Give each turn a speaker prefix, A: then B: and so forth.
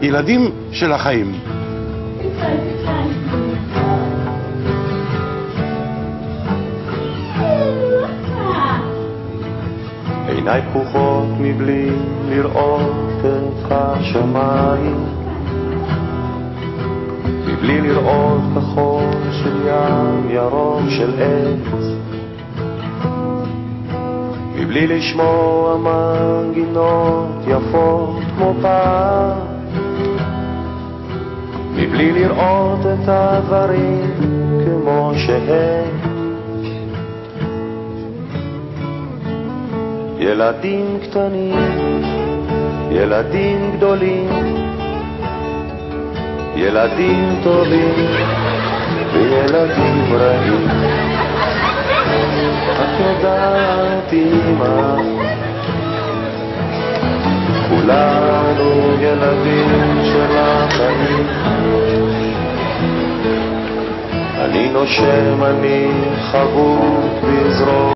A: ילדים של החיים.
B: עיניי פקוחות מבלי לראות את השמיים, מבלי לראות כחול של ים, ירוק של עץ, מבלי לשמוע מנגינות יפות כמו פעם, מבלי לראות את הדברים כמו שהם. ילדים קטנים, ילדים גדולים, ילדים טובים וילדים רעים. את יודעת אמא, כולנו ילדים של החיים. אני נושם, אני חבוט בזרוע